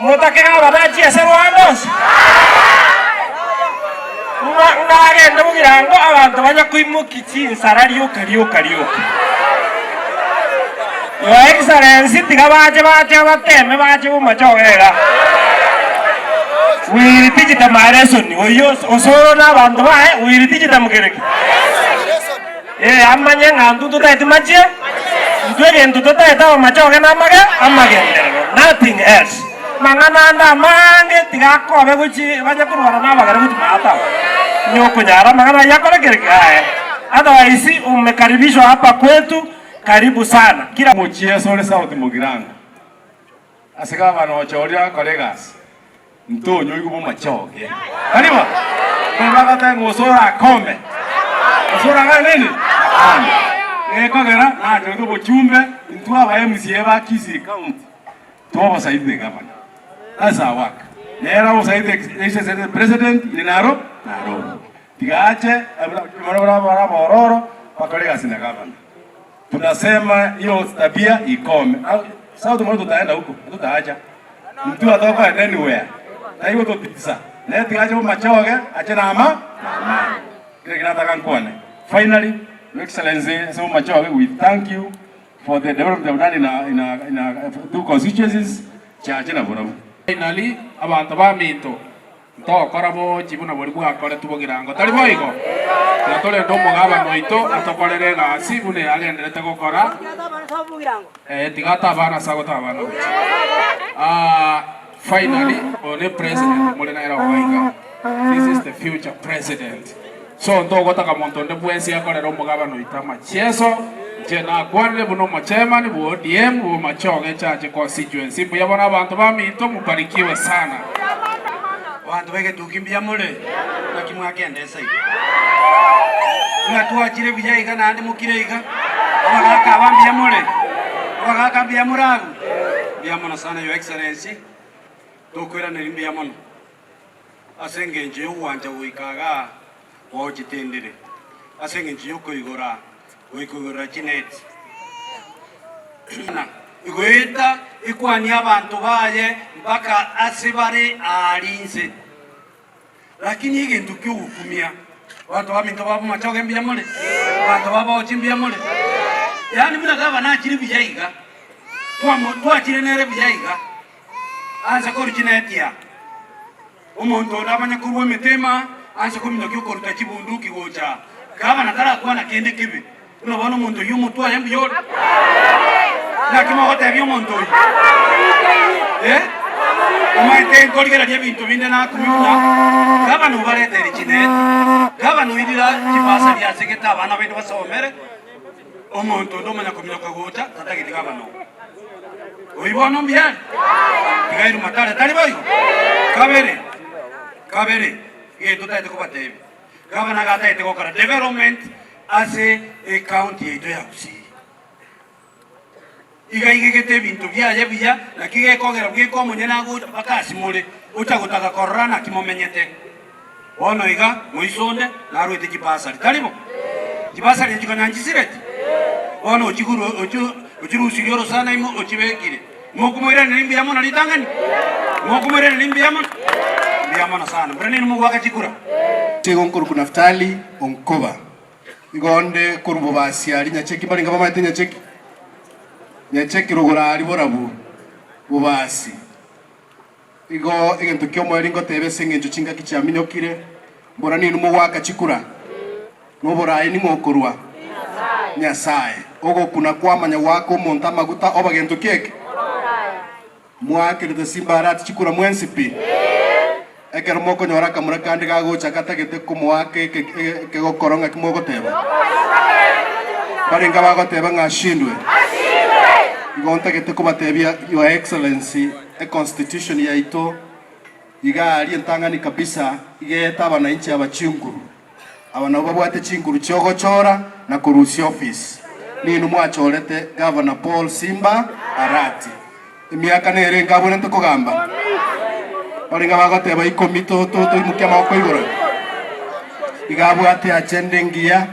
Mutake abadachi eserwandos. Ngagenda mugirango abantu bajya kwimukitsi insara ryuka. Your Excellency tigabaje bateme baje bumachogera. We teach them my lesson. We use osoro na bantu bae we teach them gereki. Amanya ngandu tutai mache. Ngegendo tutai tawo machoge na amage. Nothing else. Mangana mange tigako abeguchi baje kurwara na bagara guchi mata. Nyoko nyara mangana yako gereki. Otherwise umekaribishwa hapa kwetu. Karibu sana. Kila mochia sole sauti mugiranga. Asika bano choria colleagues. Ntonyo yuko machoge. Karibu. Baba kata ngosora kombe. Ngosora nini? Kagera na ndio bochumbe ntwa ba MCA ba Kisii County. Tuwa saidi gavana. That's our work. Nera wo saidi president ni Naro. Tigache abara bororo pa colleagues na gavana. Tunasema hiyo tabia ikome. Sasa tumeona tutaenda huko, tutaacha. Mtu atoka anywhere. Na hiyo tutisa. Na tiaje machoge, acha na ama. Kile kinataka nkuone. Finally, Your Excellency, so machoge, we thank you for the development done in a two constituencies. Chache na bono. Finally, abantu ba minto. Tokorabo chibuna bori bwa kore tubogirango. Tali boigo. Natole ndombo gaba noito atokorere gasi bune agenderete gukora. Tigata bana sagota bana. Finally, one president mulena era waiga. This is the future president. So ndogota kamontonde bwensi yakore rombo gaba noita machieso. Jena kwanle buno machemani bu ODM bu machoge chache constituency. Buyabona abantu ba minto mubarikiwe sana. Wantu wege tukimbia mule na kimwakende sai ngatua chire bijaiga na andi mukireiga abagaka bambia mule abagaka bia muragu bia mona sana Your Excellency tokwera ne bia mona asenge nje uwanja uikaga wojitendere asenge nje ukoigora chinet Igweta ikwani abantu baye mpaka asibare alinze. Lakini igintu kyukumia. Watu baminto babo machoge mbia mole. Watu babo ochimbia mole. Yani muna gava na chiri bijaiga. Twa chiri nere bijaiga. Anza koru chinetia. Umuntu ndabanya kuruwe metema anza komino kyo koruta chibunduki gocha. Gava nakara kwa na kende kibi. Unabona umuntu yumuntu ayambi yoro. Na kimo hote vyo montoi. Umaite ngorigera dia bintu binde na kumuna. Gaba no barete rikine. Gaba no idira kipasa dia seketa bana bintu basomere. Omuntu ndo manya kumina kagota tatagiti gaba no. Oibono mbia. Tigairu matare tali boyo. Kabere. Ye tutaite kubatebi. Gaba na gata ite kokara development as a county yetu ya Kisii. Iga igegete bintu bya na kige kogera bwiko munyena go bakasi mure utagutaka korana kimomenyete ono iga muisonde na rwete kipasa talibo kipasa ni jikanyanjisirete ono chiguru uchiru sigoro sana imo ochibekire mokumwira nimbi yamona litangani mokumwira nimbi yamona sana brani mu waka chikura tegon kurku naftali onkoba igonde kurbo basi ali nyacheki balinga bama tenya cheki nyacheki rogora ali borabu bubasi igo igento kyo mweringo tebe sengenjo chinga kichaminokire mbora ni numo waka chikura no boraye ni mokorwa nyasaye ogo kuna kwamanya wako monta maguta obagento keke mwake de simbarat chikura mwensipi ekero moko nyora kamura kandi gago chakata gete kumwake ke go koronga kimogo teba baringa bago teba ngashindwe igonta gete kubatebia Your Excellency a constitution ya ito iga alientangani kabisa igeta abananchi abachinguru abana babwate chinguru chogo chora na kurusi office ninu mwachorete Governor Paul Simba Arati imiaka nere ngabone ntokogamba baringa bagoteba ikomito to imukia mako igoro igabwate achendengia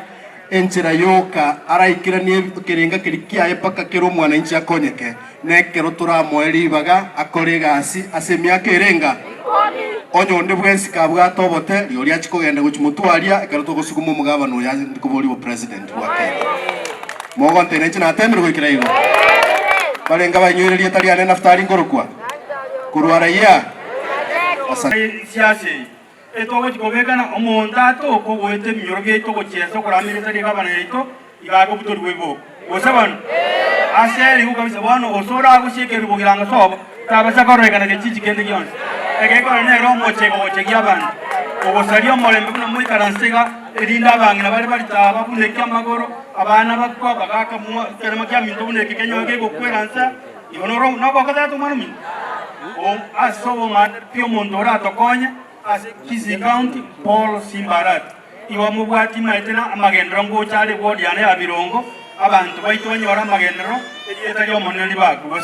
enchera yoka araikiranie kiringa kirikiaye paka kiro mwananchi akonyeke nekero turamoeribaga akore gasi ase emyaka erenga onyo bwensi kabwata obote rioria chikogenda guchimutwaria ekero togosukuma omugabano ya ndikobori bo president wa Kenya mogonte nechi natemere gwikira igo barenga banywereria tariane naftali ngorokwa kurwara ya siasa etogo chikobekana omonto atokogwete minyoro geito gochesa okoramiresa rigabana yaito igago butori bwebo osabano aseri ukabisa bwana osora agushikeri bugiranga sobo tabasa korrekana gechichi kende gionse egekora nero omochego gochegia abantu ogosaria omorembe buna moikaransega erinda abang'ina bari baritaba buneki amagoro abana bakwa bagaka kerema kia minto buneki kenyoge gokweransa igonoro nogokotatu mwana minto asobo pio omonto oratokonya ase Kisii County Paul Simbarat iwa mubwati maitena amagendero ngochare bodiane ya birongo abantu baito banyora amagendero erieta ryo moneri baku